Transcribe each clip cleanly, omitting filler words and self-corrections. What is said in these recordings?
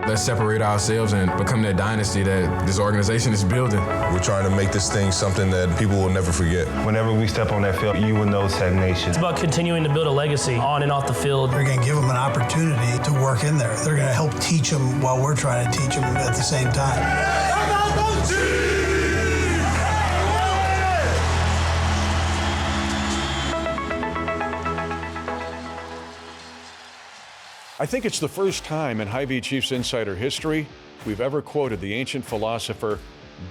Let's separate ourselves and become that dynasty that this organization is building. We're trying to make this thing something that people will never forget. Whenever we step on that field, you will know stagnation. It's about continuing to build a legacy on and off the field. We're going to give them an opportunity to work in there. They're going to help teach them while we're trying to teach them at the same time. I think it's the first time in Hy-Vee Chiefs Insider history we've ever quoted the ancient philosopher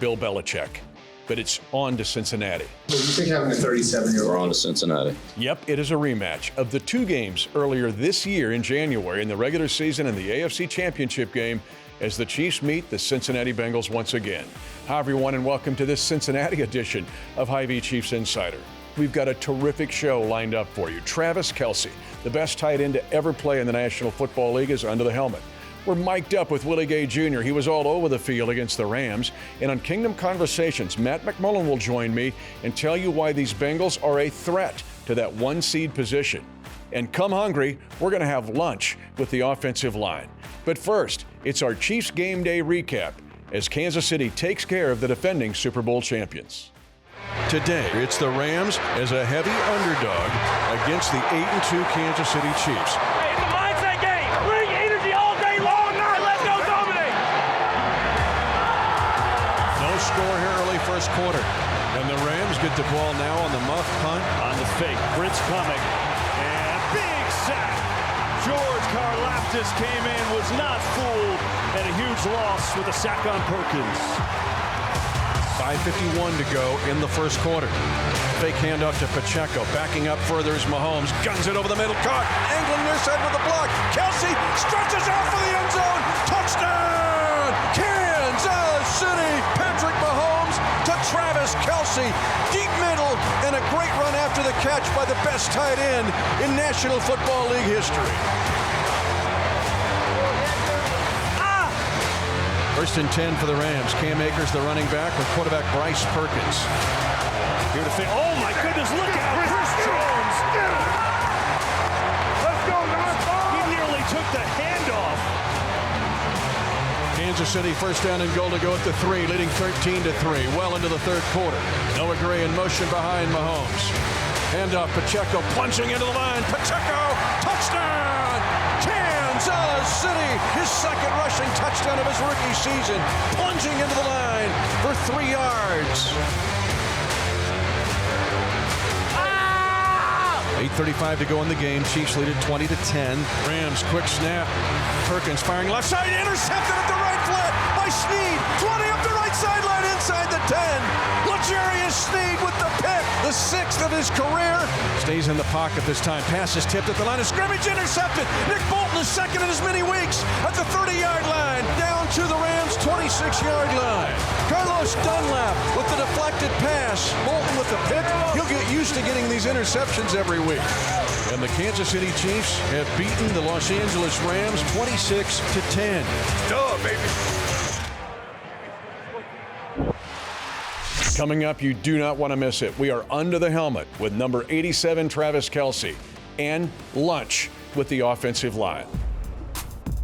Bill Belichick. But it's on to Cincinnati. So you think having a 37-year-old on to Cincinnati? Yep, it is a rematch of the two games earlier this year in January in the regular season and the AFC Championship game as the Chiefs meet the Cincinnati Bengals once again. Hi, everyone, and welcome to this Cincinnati edition of Hy-Vee Chiefs Insider. We've got a terrific show lined up for you. Travis Kelce, the best tight end to ever play in the National Football League, is under the helmet. We're mic'd up with Willie Gay Jr. He was all over the field against the Rams. And on Kingdom Conversations, Matt McMullen will join me and tell you why these Bengals are a threat to that one seed position. And come hungry, we're going to have lunch with the offensive line. But first, it's our Chiefs Game Day recap as Kansas City takes care of the defending Super Bowl champions. Today, it's the Rams as a heavy underdog against the 8-2 Kansas City Chiefs. Hey, it's a mindset game. Bring energy all day long. Now let's go dominate. No score here early first quarter. And the Rams get the ball now on the muff punt. On the fake, Brent's coming. And big sack. George Karlaftis came in, was not fooled, and a huge loss with a sack on Perkins. 5:51 to go in the first quarter. Fake handoff to Pacheco. Backing up further is Mahomes. Guns it over the middle. Caught. Angling near side with the block. Kelce stretches out for the end zone. Touchdown! Kansas City! Patrick Mahomes to Travis Kelce. Deep middle and a great run after the catch by the best tight end in National Football League history. First and 10 for the Rams. Cam Akers, the running back, with quarterback Bryce Perkins. Here to fit. Oh my goodness, look out, Chris Jones. Let's go, He nearly took the handoff. Kansas City first down and goal to go at the 3, leading 13-3, well into the third quarter. Noah Gray in motion behind Mahomes. Handoff, Pacheco plunging into the line. Pacheco, touchdown! Kansas City, his second rushing touchdown of his rookie season, plunging into the line for 3 yards. 8:35 to go in the game. Chiefs lead it 20-10. Rams, quick snap. Perkins firing left side, intercepted at the right flat by Snead. 20 up the right sideline inside the 10. L'Jarius Snead with the pick, the 6th of his career. Stays in the pocket this time. Pass is tipped at the line of scrimmage, intercepted. Nick Bolton is second in as many weeks at the 30-yard line, down to the Rams' 26-yard line. Carlos Dunlap with the deflected pass. Bolton with the pick. He'll get used to getting these interceptions every week. And the Kansas City Chiefs have beaten the Los Angeles Rams 26-10. Duh, baby. Coming up, you do not want to miss it. We are under the helmet with number 87, Travis Kelce, and lunch with the offensive line.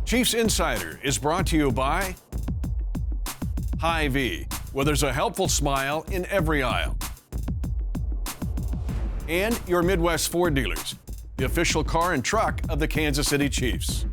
Chiefs Insider is brought to you by Hy-Vee, where there's a helpful smile in every aisle. And your Midwest Ford dealers, the official car and truck of the Kansas City Chiefs.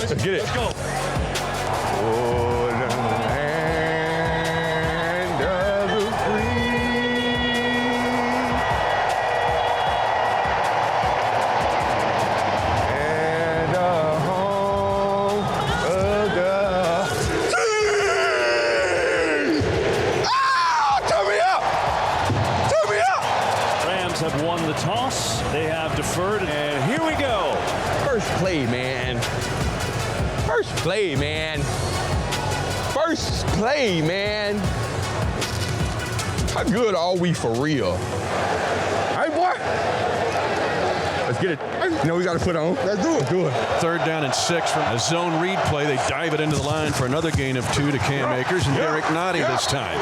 Let's get it. Let's go. Rams have won the toss. They have deferred, and here we go. First play, man. First play, man. First play, man. How good are we for real? Hey, boy. Let's get it. You know we got to put on. Let's do it. Do it. 3rd down and 6 from a zone read play. They dive it into the line for another gain of 2 to Cam Akers and Derek Nottie this time.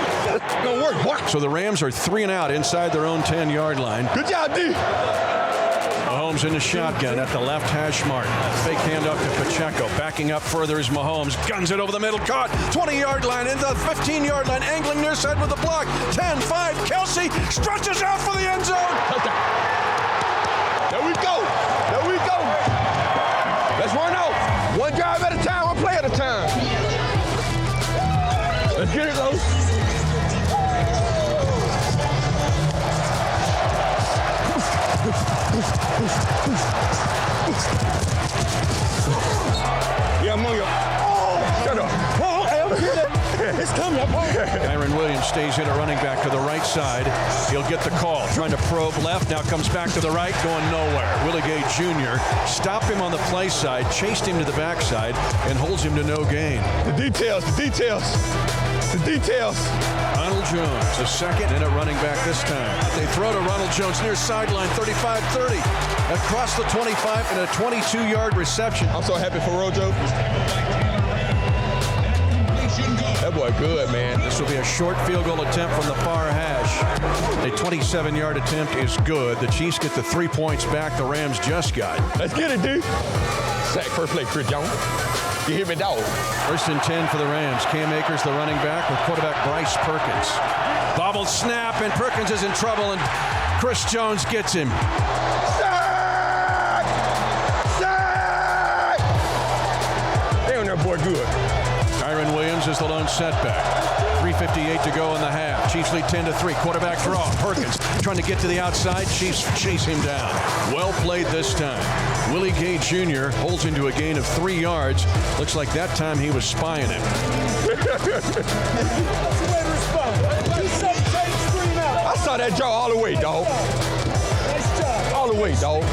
Don't work, boy. So the Rams are 3 and out inside their own 10-yard line. Good job, D. Mahomes in the shotgun at the left hash mark. Fake handoff to Pacheco. Backing up further is Mahomes. Guns it over the middle. Caught. 20-yard line into the 15-yard line. Angling near side with the block. 10-5. Kelce stretches out for the end zone. There we go. There we go. Let's run out. One drive at a time, one play at a time. Let's get it, though. Yeah, I'm on your. Oh, shut up. Oh, it's coming up. Kyron Williams stays in a running back to the right side. He'll get the call. Trying to probe left. Now comes back to the right. Going nowhere. Willie Gay Jr. stopped him on the play side. Chased him to the backside. And holds him to no gain. The details. The details. The details. Ronald Jones, a second and a running back this time. They throw to Ronald Jones near sideline 35-30. Across the 25 and a 22-yard reception. I'm so happy for Rojo. That boy good, man. This will be a short field goal attempt from the far hash. A 27-yard attempt is good. The Chiefs get the 3 points back the Rams just got. Let's get it, dude. Sack first play, Chris Jones. You hear me, dog? 1st and 10 for the Rams. Cam Akers, the running back, with quarterback Bryce Perkins. Bobbled snap, and Perkins is in trouble, and Chris Jones gets him. Sack! Sack! They on that boy good. Kyron Williams is the lone setback. 3:58 to go in the half. Chiefs lead 10-3. Quarterback draw. Perkins trying to get to the outside. Chiefs chase him down. Well played this time. Willie Gay Jr. holds into a gain of 3 yards. Looks like that time he was spying him. I saw that jaw all the way, dog. All the way, dog.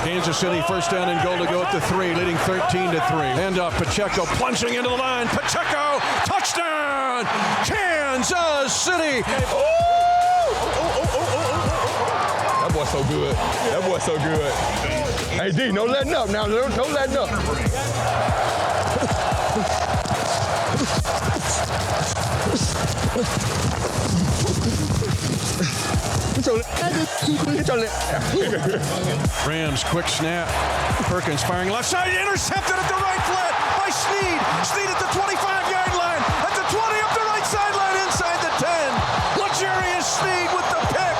Kansas City 1st down and goal to go at the 3, leading 13-3. Handoff, Pacheco plunging into the line. Pacheco, touchdown! Kansas City! That boy's so good. That boy's so good. Hey, D, no letting up now. No letting up. Rams, quick snap. Perkins firing left side, intercepted at the right flat by Snead. Snead at the 25-yard line, at the 20, up the right sideline, inside the 10. Luxurious Snead with the pick.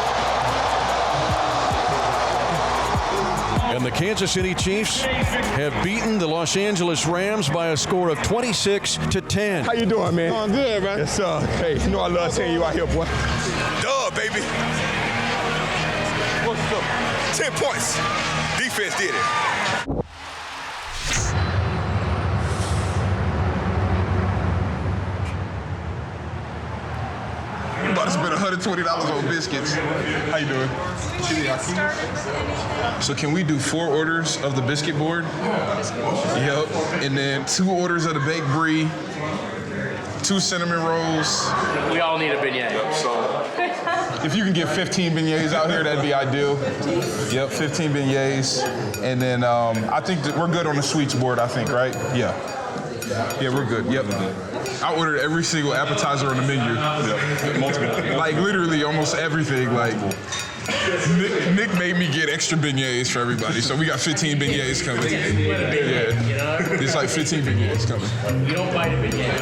And the Kansas City Chiefs have beaten the Los Angeles Rams by a score of 26-10. How you doing, man? Doing good, man. Yes, sir. Hey, you know I love seeing you out here, boy. Duh, baby. What's up? 10 points. Defense did it. I'm about to spend $120 on biscuits. How you doing? So can we do 4 orders of the biscuit board? Yep. And then 2 orders of the baked brie, 2 cinnamon rolls. We all need a beignet. Yep, so if you can get 15 beignets out here, that'd be ideal. Yep, 15 beignets. And then I think that we're good on the sweets board, I think, right? Yeah. Yeah, we're good. Yep. I ordered every single appetizer on the menu. Yep. Multiple. Like literally almost everything. Like Nick made me get extra beignets for everybody, so we got 15 beignets coming. Yeah. It's like 15 beignets coming. You don't bite a beignet.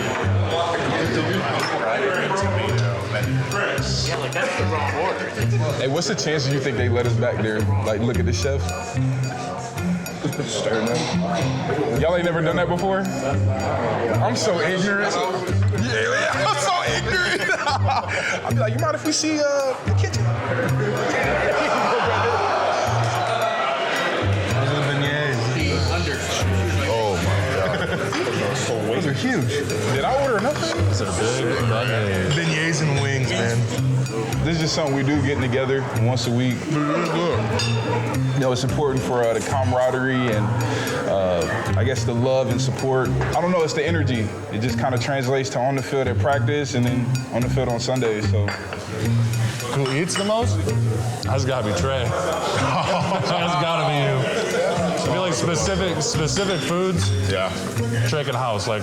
Yeah, like that's the wrong order. Hey, what's the chances you think they let us back there, like look at the chef? Y'all ain't never done that before? I'm so ignorant. Yeah, I'm so ignorant. I'll be like, you mind if we see the kitchen? Oh my God. Those are huge. Did I order enough? Those are big beignets and wings, man. This is just something we do getting together once a week. You know, it's important for the camaraderie and I guess the love and support. I don't know, it's the energy. It just kind of translates to on the field at practice and then on the field on Sundays. So Who eats the most? That's got to be Trey. That's got to be you. I feel like specific foods. Yeah. Trey can house. Like,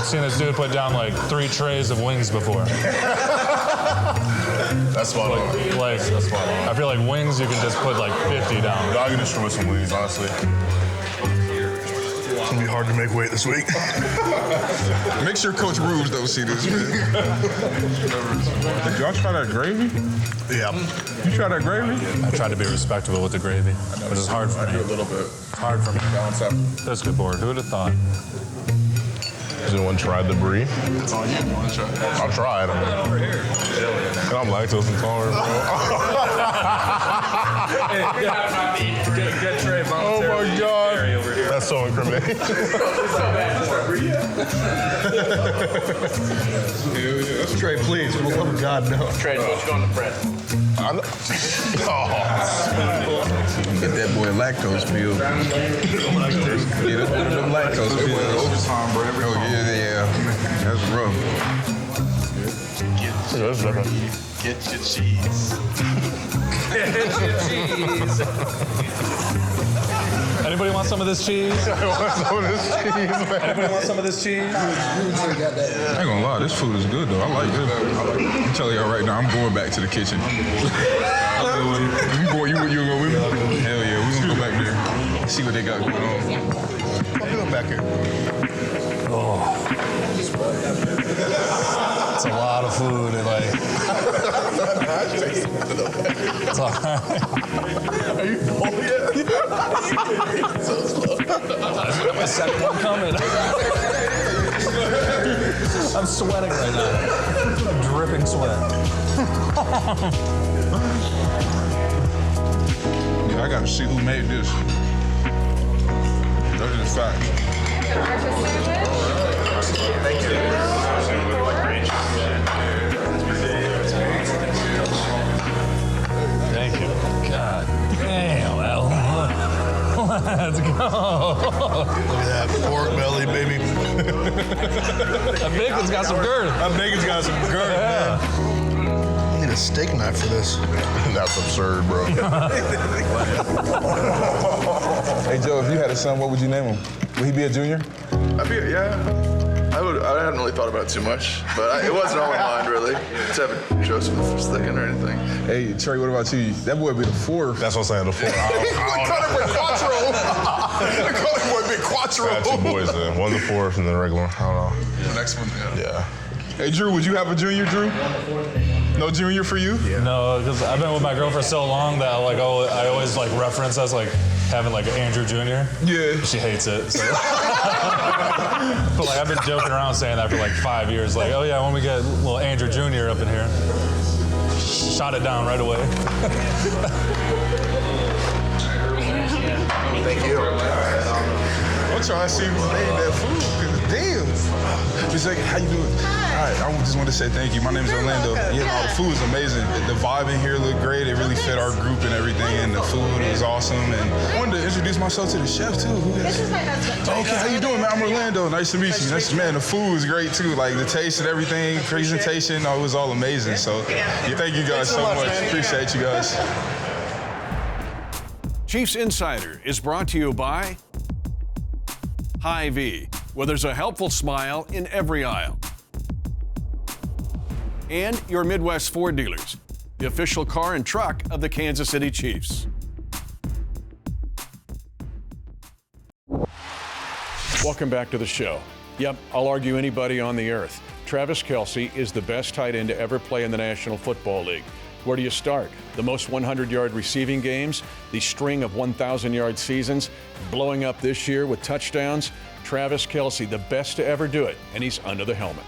seen this dude put down like 3 trays of wings before. That's spot on. Like, that's spot on. I feel like wings you can just put like 50 down. I can destroy some wings, honestly. It's gonna be hard to make weight this week. Make sure Coach Rubes don't see this, man. Did y'all try that gravy? Yeah. You try that gravy? I tried to be respectable with the gravy, but it's hard for me. A little bit. It's hard for me. Balance out. Biscuit board. Who would have thought? Has anyone tried the brie? It's on you. You want to try? I'll try it. And I'm lactose intolerant, bro. Get Trey Oh my God. That's so incriminating. Trey, please, for the love of God, no. Trey, what you going to press? Get that boy lactose pill. Get them lactose pills. Overtime, bro. Oh, yeah. That's rough. Get your cheese. Get your cheese. Anybody want some of this cheese? I want some of this cheese, man. Anybody want some of this cheese? I ain't gonna lie, this food is good though. I like it. I'm telling y'all right now, I'm going back to the kitchen. You gonna go with me? Hell yeah, we gonna go back there. See what they got going on. I'll be back here. Oh. It's a lot of food. And like, it's all right. Are you full yet? So slow. My second one coming. I'm sweating right now. Dripping sweat. Yeah, I gotta see who made this. That's just fact. Thank you. Thank you. God damn, Al. Let's go. Look at that pork belly, baby. That bacon's got some girth. That bacon's got some girth, man. I need a steak knife for this. That's absurd, bro. Hey Joe, if you had a son, what would you name him? Would he be a junior? I hadn't really thought about it too much, but it wasn't on my mind really. To have Joseph sticking or anything. Hey Trey, what about you? That boy be the 4th. That's what I'm saying, the 4th. They call him boy Big Quattro. I had 2 boys then. One the 4th and then the regular one. I don't know. The next one, Yeah. Hey Drew, would you have a junior, Drew? No junior for you? Yeah. No, because I've been with my girl for so long that like I always like reference us like having like Andrew Jr. Yeah. She hates it. So. But like I've been joking around saying that for like 5 years. Like, oh yeah, when we get little Andrew Jr. up in here, shot it down right away. Thank you. I'm trying to see who made that food. Damn. She's like, how you doing? All right, I just want to say thank you. My name is Orlando. Yeah, no, the food is amazing. The vibe in here looked great. It really fit our group and everything, and the food was awesome. And I wanted to introduce myself to the chef too. This is my husband. Okay, how you doing, man? I'm Orlando. Nice to meet you. Man, the food was great too. Like the taste and everything, presentation, it was all amazing. So thank you guys so much. Appreciate you guys. Chiefs Insider is brought to you by Hy-Vee, where there's a helpful smile in every aisle. And your Midwest Ford dealers, the official car and truck of the Kansas City Chiefs. Welcome back to the show. Yep, I'll argue anybody on the earth. Travis Kelce is the best tight end to ever play in the National Football League. Where do you start? The most 100-yard receiving games, the string of 1,000-yard seasons, blowing up this year with touchdowns. Travis Kelce, the best to ever do it, and he's under the helmet.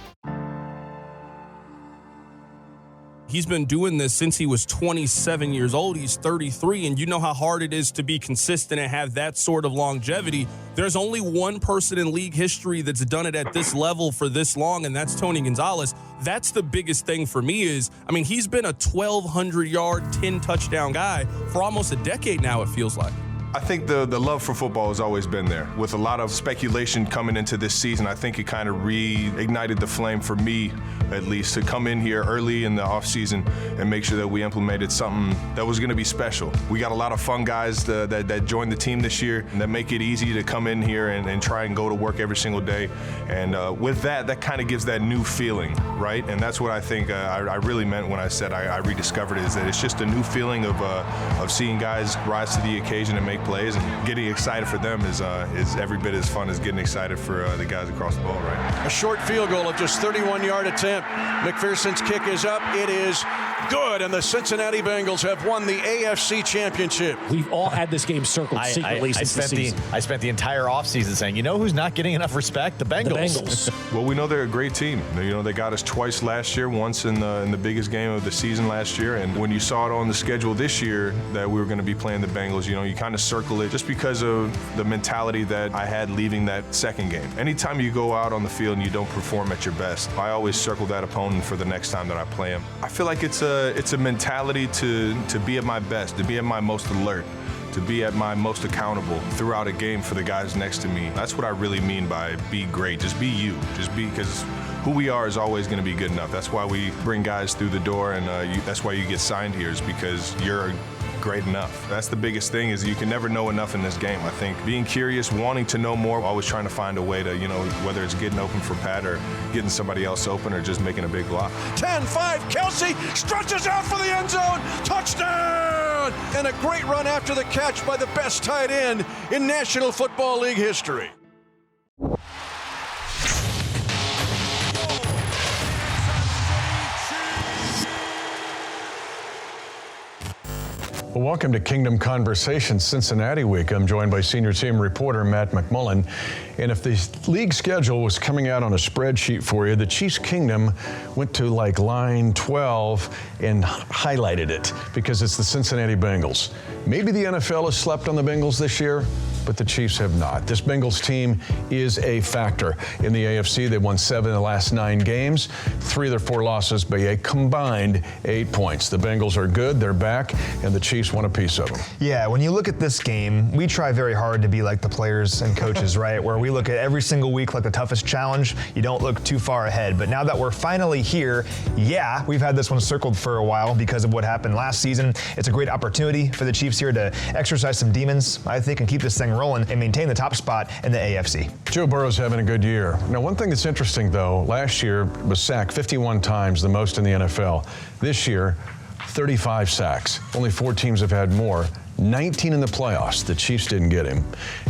He's been doing this since he was 27 years old. He's 33, and you know how hard it is to be consistent and have that sort of longevity. There's only one person in league history that's done it at this level for this long, and that's Tony Gonzalez. That's the biggest thing for me is, he's been a 1,200-yard, 10-touchdown guy for almost a decade now, it feels like. I think the love for football has always been there. With a lot of speculation coming into this season, I think it kind of reignited the flame for me, at least, to come in here early in the offseason and make sure that we implemented something that was going to be special. We got a lot of fun guys that joined the team this year and that make it easy to come in here and try and go to work every single day. And with that kind of gives that new feeling, right? And that's what I think I really meant when I said I rediscovered it, is that it's just a new feeling of seeing guys rise to the occasion and make plays, and getting excited for them is every bit as fun as getting excited for the guys across the ball, right? A short field goal of just 31-yard attempt. McPherson's kick is up. It is good, and the Cincinnati Bengals have won the AFC Championship. We've all had this game circled secretly since the season. I spent the entire offseason saying, you know who's not getting enough respect? The Bengals. Well, we know they're a great team. You know, they got us twice last year, once in the biggest game of the season last year, and when you saw it on the schedule this year that we were going to be playing the Bengals, you know, you kind of circle it just because of the mentality that I had leaving that second game. Anytime you go out on the field and you don't perform at your best, I always circle that opponent for the next time that I play him. I feel like it's a mentality to be at my best, to be at my most alert, to be at my most accountable throughout a game for the guys next to me. That's what I really mean by be great. Just be you. Just be, because who we are is always going to be good enough. That's why we bring guys through the door, and that's why you get signed here, is because you're great enough. That's the biggest thing, is you can never know enough in this game. I think being curious, wanting to know more, always trying to find a way to, you know, whether it's getting open for Pat or getting somebody else open or just making a big block. 10-5, Kelce stretches out for the end zone. Touchdown! And a great run after the catch by the best tight end in National Football League history. Well, welcome to Kingdom Conversations Cincinnati Week. I'm joined by senior team reporter Matt McMullen. And if the league schedule was coming out on a spreadsheet for you, the Chiefs Kingdom went to like line 12 and highlighted it because it's the Cincinnati Bengals. Maybe the NFL has slept on the Bengals this year, but the Chiefs have not. This Bengals team is a factor in the AFC. They won 7 of the last 9 games, 3 of their 4 losses by a combined 8 points. The Bengals are good, they're back, and the Chiefs want a piece of them. Yeah, when you look at this game, we try very hard to be like the players and coaches, right? Where we look at every single week like the toughest challenge. You don't look too far ahead. But now that we're finally here, yeah, we've had this one circled for a while because of what happened last season. It's a great opportunity for the Chiefs here to exercise some demons, I think, and keep this thing rolling and maintain the top spot in the AFC. Joe Burrow's having a good year. Now, one thing that's interesting, though, last year was sacked 51 times, the most in the NFL. This year, 35 sacks. Only 4 teams have had more. 19 in the playoffs. The Chiefs didn't get him,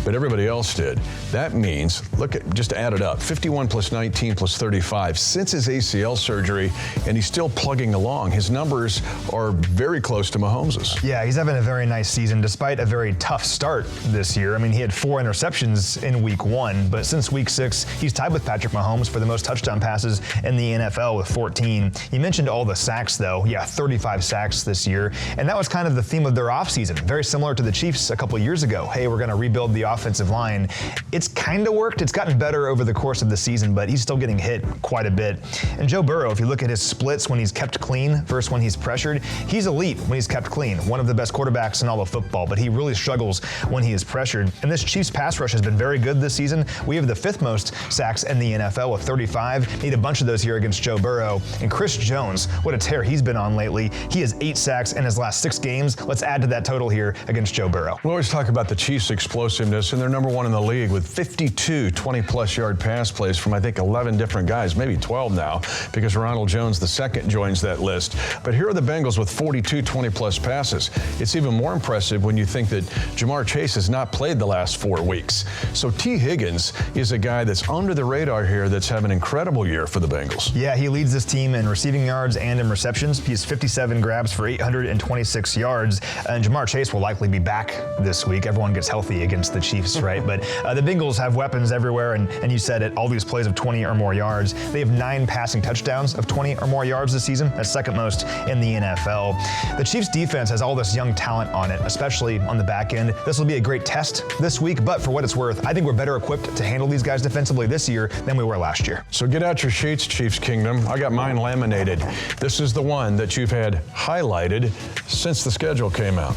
but everybody else did. That means, look at, just add it up, 51 plus 19 plus 35 since his ACL surgery, and he's still plugging along. His numbers are very close to Mahomes's. Yeah, he's having a very nice season despite a very tough start this year. I mean, he had 4 interceptions in week 1, but since week 6, he's tied with Patrick Mahomes for the most touchdown passes in the NFL with 14. You mentioned all the sacks, though. Yeah, 35 sacks this year, and that was kind of the theme of their offseason. Very similar to the Chiefs a couple years ago. Hey, we're going to rebuild the offensive line. It's kind of worked. It's gotten better over the course of the season, but he's still getting hit quite a bit. And Joe Burrow, if you look at his splits when he's kept clean versus when he's pressured, he's elite when he's kept clean. One of the best quarterbacks in all of football, but he really struggles when he is pressured. And this Chiefs pass rush has been very good this season. We have the 5th most sacks in the NFL with 35. Need a bunch of those here against Joe Burrow. And Chris Jones, what a tear he's been on lately. He has 8 sacks in his last 6 games. Let's add to that total here against Joe Burrow. We always talk about the Chiefs' explosiveness, and they're number 1 in the league with 52 20-plus yard pass plays from, I think, 11 different guys, maybe 12 now, because Ronald Jones II joins that list. But here are the Bengals with 42 20-plus passes. It's even more impressive when you think that Jamar Chase has not played the last 4 weeks. So T. Higgins is a guy that's under the radar here that's having an incredible year for the Bengals. Yeah, he leads this team in receiving yards and in receptions. He has 57 grabs for 826 yards, and Jamar Chase will likely be back this week. Everyone gets healthy against the Chiefs, right? But the Bengals have weapons everywhere, and you said it, all these plays of 20 or more yards. They have 9 passing touchdowns of 20 or more yards this season. That's 2nd most in the NFL. The Chiefs defense has all this young talent on it, especially on the back end. This will be a great test this week, but for what it's worth, I think we're better equipped to handle these guys defensively this year than we were last year. So get out your sheets, Chiefs Kingdom. I got mine laminated. This is the one that you've had highlighted since the schedule came out.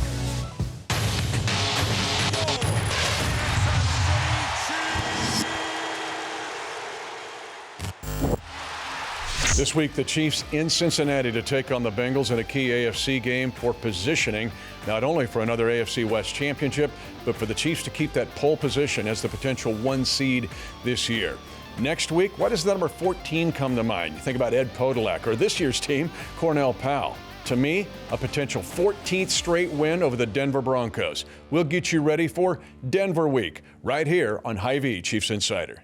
This week, the Chiefs in Cincinnati to take on the Bengals in a key AFC game for positioning, not only for another AFC West championship, but for the Chiefs to keep that pole position as the potential 1 seed this year. Next week, why does the number 14 come to mind? You think about Ed Podolak or this year's team, Cornell Powell. To me, a potential 14th straight win over the Denver Broncos. We'll get you ready for Denver Week right here on Hy-Vee Chiefs Insider.